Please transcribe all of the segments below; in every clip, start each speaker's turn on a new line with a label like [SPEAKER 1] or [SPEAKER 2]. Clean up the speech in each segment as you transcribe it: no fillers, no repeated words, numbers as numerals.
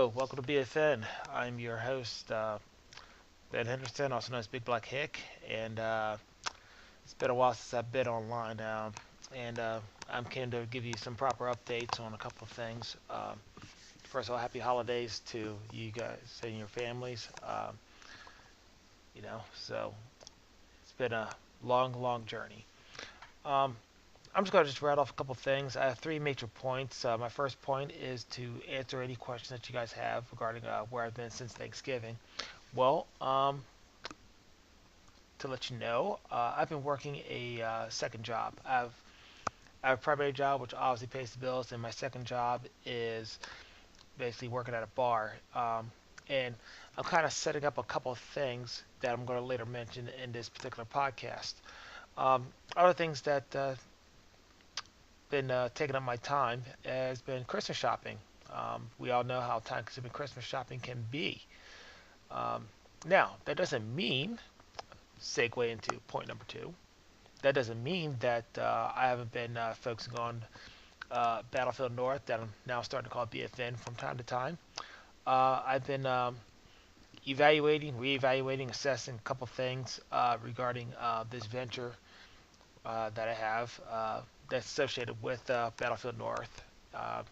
[SPEAKER 1] Hello, welcome to BFN. I'm your host, Ben Henderson, also known as Big Black Hick, and it's been a while since I've been online, and I'm keen to give you some proper updates on a couple of things. First of all, happy holidays to you guys and your families. So it's been a long, long journey. Um, I'm just going to just rattle off a couple of things. I have three major points. My first point is to answer any questions that you guys have regarding where I've been since Thanksgiving. Well, to let you know, I've been working a second job. I have a primary job, which obviously pays the bills, and my second job is basically working at a bar. And I'm kind of setting up a couple of things that I'm going to later mention in this particular podcast. Other things that been taking up my time has been Christmas shopping. We all know how time-consuming Christmas shopping can be. Um, Now, that doesn't mean, segue into point number two, that doesn't mean that I haven't been focusing on Battlefield North, that I'm now starting to call BFN from time to time. I've been evaluating, reevaluating, assessing a couple things regarding this venture that I have that's associated with Battlefield North. Uh,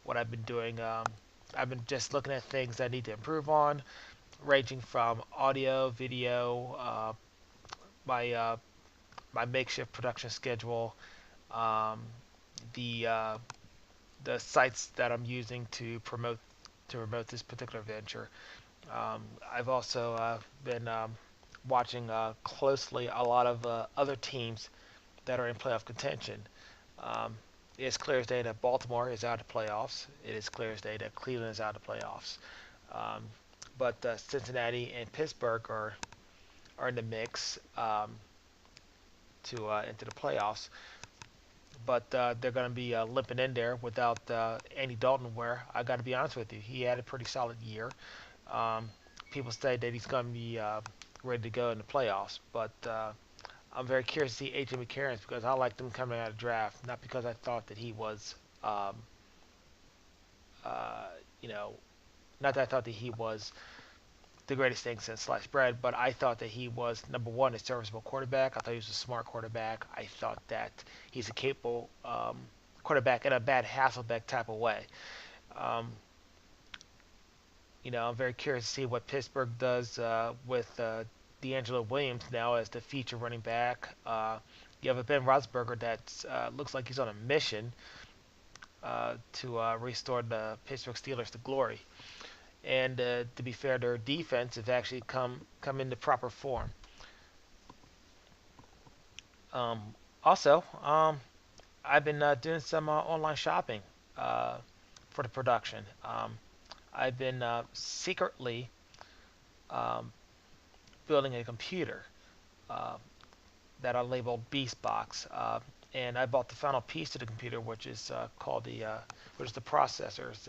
[SPEAKER 1] what I've been doing, I've been just looking at things that I need to improve on, ranging from audio, video, my my makeshift production schedule, um, the uh, the sites that I'm using to promote this particular venture. I've also been watching closely a lot of other teams that are in playoff contention. Um, it's clear as day that Baltimore is out of the playoffs. It is clear as day that Cleveland is out of the playoffs. Um, but Cincinnati and Pittsburgh are in the mix to enter the playoffs. But they're going to be limping in there without Andy Dalton. Where I got to be honest with you, he had a pretty solid year. Um, People say that he's going to be ready to go in the playoffs, but I'm very curious to see AJ McCarron because I liked him coming out of the draft, not because I thought that he was, um, uh, you know, not that I thought that he was the greatest thing since sliced bread, but I thought that he was number one, a serviceable quarterback. I thought he was a smart quarterback. I thought that he's a capable quarterback in a bad Hasselbeck type of way. Um, I'm very curious to see what Pittsburgh does with D'Angelo Williams now as the feature running back. You have a Ben Roethlisberger that looks like he's on a mission to restore the Pittsburgh Steelers to glory. And to be fair, their defense has actually come into proper form. Um, Also, I've been doing some online shopping uh, for the production. I've been secretly um, building a computer uh, that I labeled Beastbox, and I bought the final piece to the computer, which is called which is the processor. It's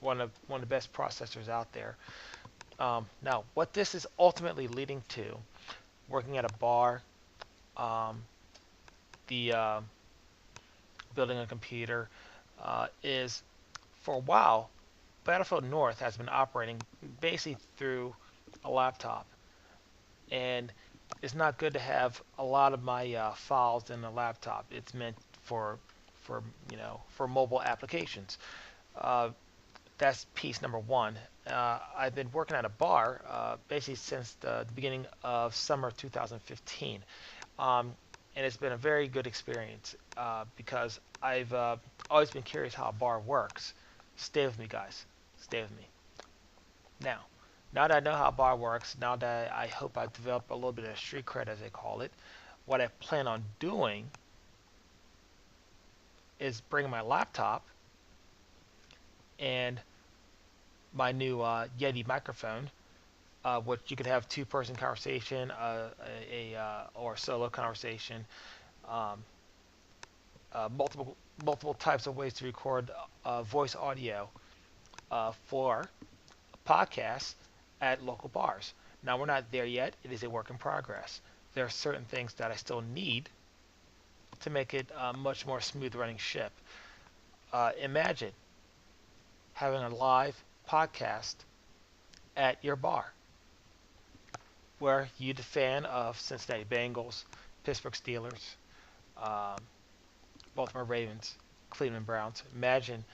[SPEAKER 1] one of the best processors out there. Now, what this is ultimately leading to, working at a bar, um, the building a computer, is for a while, Battlefield North has been operating basically through a laptop, and it's not good to have a lot of my files in a laptop. It's meant for for mobile applications. Uh, that's piece number one. I've been working at a bar basically since the beginning of summer 2015, um, and it's been a very good experience because I've always been curious how a bar works. Stay with me, guys. Stay with me. Now, now that I know how a bar works, now that I hope I've developed a little bit of street cred, as they call it, what I plan on doing is bring my laptop and my new Yeti microphone, which you could have two-person conversation, or solo conversation, um, multiple types of ways to record voice audio for podcasts at local bars. Now we're not there yet; it is a work in progress. There are certain things that I still need to make it a much more smooth running ship. Imagine having a live podcast at your bar where you, the fan of Cincinnati Bengals, Pittsburgh Steelers, um, Baltimore Ravens, Cleveland Browns. Imagine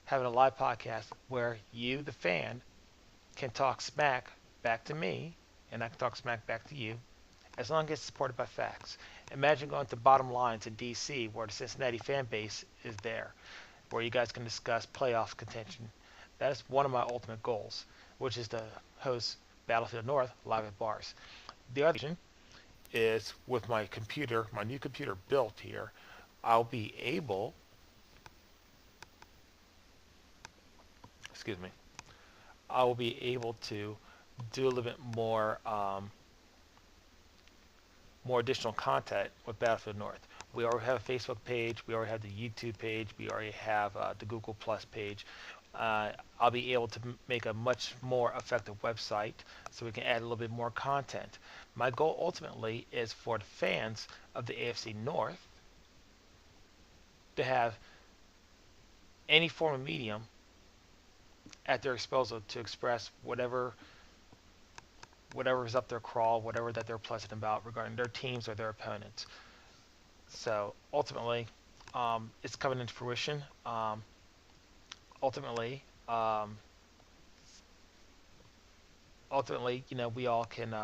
[SPEAKER 1] having a live podcast where you, the fan, can talk smack back to me, and I can talk smack back to you, as long as it's supported by facts. Imagine going to Bottom Lines in D.C., where the Cincinnati fan base is there, where you guys can discuss playoff contention. That is one of my ultimate goals, which is to host Battlefield North live at bars. The other reason is with my computer, my new computer built here, I'll be able, excuse me, I will be able to do a little bit more additional content with Battlefield North. We already have a Facebook page, we already have the YouTube page, we already have the Google Plus page. I'll be able to make a much more effective website so we can add a little bit more content. My goal ultimately is for the fans of the AFC North to have any form of medium at their disposal to express whatever is up their crawl, whatever that they're pleasant about regarding their teams or their opponents. So ultimately, it's coming into fruition. Ultimately, um, we all can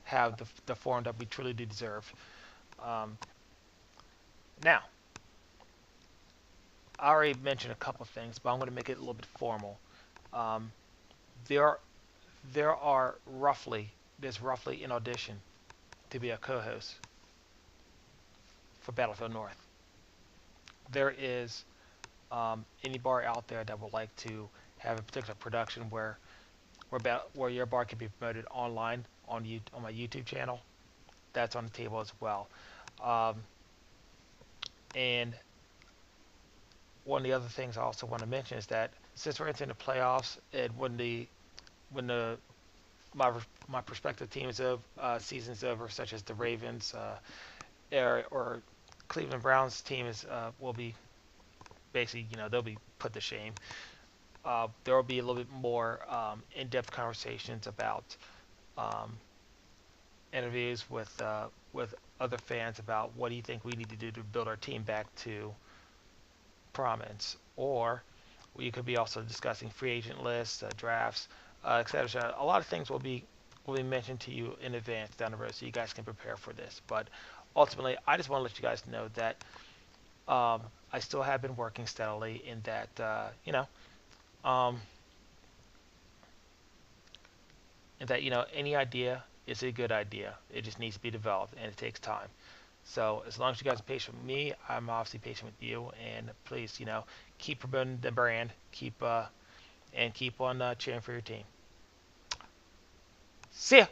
[SPEAKER 1] have the forum that we truly do deserve. Um, Now, I already mentioned a couple of things, but I'm going to make it a little bit formal. Um, there there are there's roughly an audition to be a co-host for Battlefield North. There is any bar out there that would like to have a particular production where your bar can be promoted online on my YouTube channel. That's on the table as well. Um, and one of the other things I also want to mention is that since we're entering the playoffs, and when the my prospective teams of season's over, such as the Ravens or Cleveland Browns team will be basically, they'll be put to shame. There will be a little bit more in-depth conversations about um, interviews with other fans about what do you think we need to do to build our team back to prominence, or we could be also discussing free agent lists, drafts, etc. So a lot of things will be mentioned to you in advance down the road, so you guys can prepare for this. But ultimately, I just want to let you guys know that I still have been working steadily in that, um, any idea is a good idea. It just needs to be developed, and it takes time. So as long as you guys are patient with me, I'm obviously patient with you. And please, keep promoting the brand, keep on cheering for your team. See ya.